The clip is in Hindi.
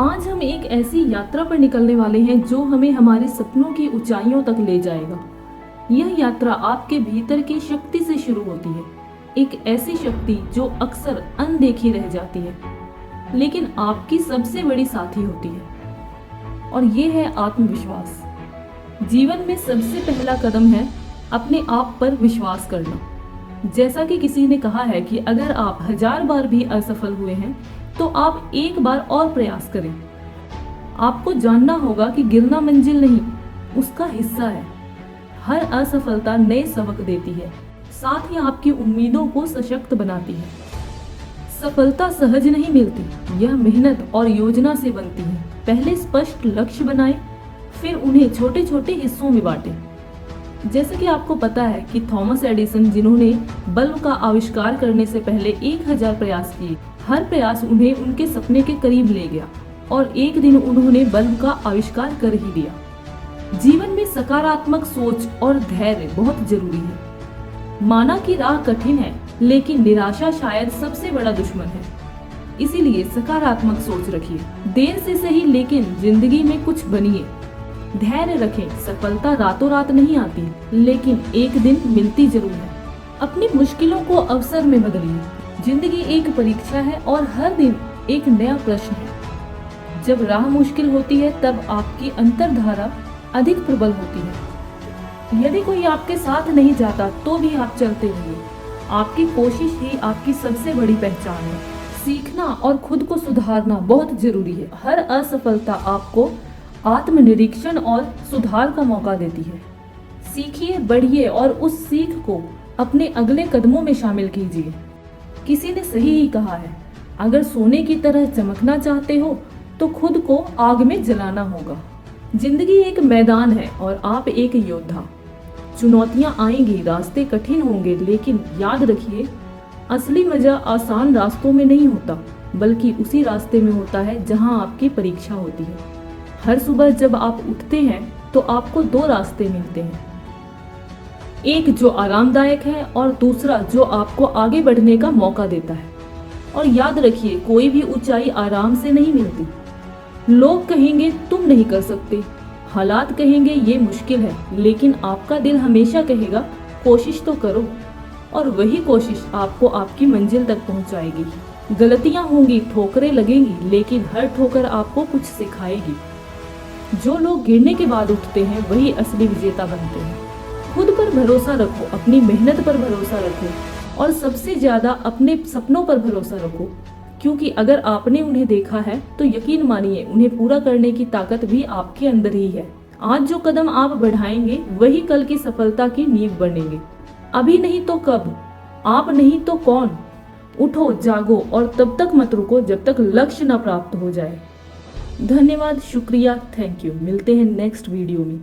आज हम एक ऐसी यात्रा पर निकलने वाले हैं जो हमें हमारे सपनों की ऊंचाइयों तक ले जाएगा। यह यात्रा आपके भीतर की शक्ति से शुरू होती है, एक ऐसी शक्ति जो अक्सर अनदेखी रह जाती है, लेकिन आपकी सबसे बड़ी साथी होती है। और ये है आत्मविश्वास। जीवन में सबसे पहला कदम है अपने आप पर विश्वास करना। जैसा कि किसी ने कहा है कि अगर आप 1000 बार भी असफल हुए हैं तो आप एक बार और प्रयास करें। आपको जानना होगा कि गिरना मंजिल नहीं, उसका हिस्सा है। हर असफलता नए सबक देती है, साथ ही आपकी उम्मीदों को सशक्त बनाती है। सफलता सहज नहीं मिलती, यह मेहनत और योजना से बनती है। पहले स्पष्ट लक्ष्य बनाएं, फिर उन्हें छोटे छोटे हिस्सों में बांटें। जैसे कि आपको पता है कि थॉमस एडिसन, जिन्होंने बल्ब का आविष्कार करने से पहले 1000 प्रयास किए, हर प्रयास उन्हें उनके सपने के करीब ले गया और एक दिन उन्होंने बल्ब का आविष्कार कर ही दिया। जीवन में सकारात्मक सोच और धैर्य बहुत जरूरी है। माना कि राह कठिन है, लेकिन निराशा शायद सबसे बड़ा दुश्मन है। इसीलिए सकारात्मक सोच रखिए। देर से सही, लेकिन जिंदगी में कुछ बनिए। धैर्य रखें, सफलता रातों रात नहीं आती, लेकिन एक दिन मिलती जरूर है। अपनी मुश्किलों को अवसर में बदलिए। जिंदगी एक परीक्षा है और हर दिन एक नया प्रश्न है। जब राह मुश्किल होती है तब आपकी अंतर्धारा अधिक प्रबल होती है। यदि कोई आपके साथ नहीं जाता तो भी आप चलते रहिए। आपकी कोशिश ही आपकी सबसे बड़ी पहचान है। सीखना और खुद को सुधारना बहुत जरूरी है। हर असफलता आपको आत्मनिरीक्षण और सुधार का मौका देती है। सीखिए, बढ़िए और उस सीख को अपने अगले कदमों में शामिल कीजिए। किसी ने सही ही कहा है, अगर सोने की तरह चमकना चाहते हो तो खुद को आग में जलाना होगा। जिंदगी एक मैदान है और आप एक योद्धा। चुनौतियां आएंगी, रास्ते कठिन होंगे, लेकिन याद रखिए, असली मजा आसान रास्तों में नहीं होता, बल्कि उसी रास्ते में होता है जहां आपकी परीक्षा होती है। हर सुबह जब आप उठते हैं तो आपको 2 रास्ते मिलते हैं, एक जो आरामदायक है और दूसरा जो आपको आगे बढ़ने का मौका देता है। और याद रखिए, कोई भी ऊंचाई आराम से नहीं मिलती। लोग कहेंगे तुम नहीं कर सकते, हालात कहेंगे ये मुश्किल है, लेकिन आपका दिल हमेशा कहेगा कोशिश तो करो। और वही कोशिश आपको आपकी मंजिल तक पहुंचाएगी। गलतियां होंगी, ठोकरें लगेंगी, लेकिन हर ठोकर आपको कुछ सिखाएगी। जो लोग गिरने के बाद उठते हैं वही असली विजेता बनते हैं। खुद पर भरोसा रखो, अपनी मेहनत पर भरोसा रखो और सबसे ज्यादा अपने सपनों पर भरोसा रखो, क्योंकि अगर आपने उन्हें देखा है तो यकीन मानिए उन्हें पूरा करने की ताकत भी आपके अंदर ही है। आज जो कदम आप बढ़ाएंगे वही कल की सफलता की नींव बनेंगे। अभी नहीं तो कब, आप नहीं तो कौन। उठो, जागो और तब तक मत रुको जब तक लक्ष्य न प्राप्त हो जाए। धन्यवाद, शुक्रिया, थैंक यू। मिलते हैं नेक्स्ट वीडियो में।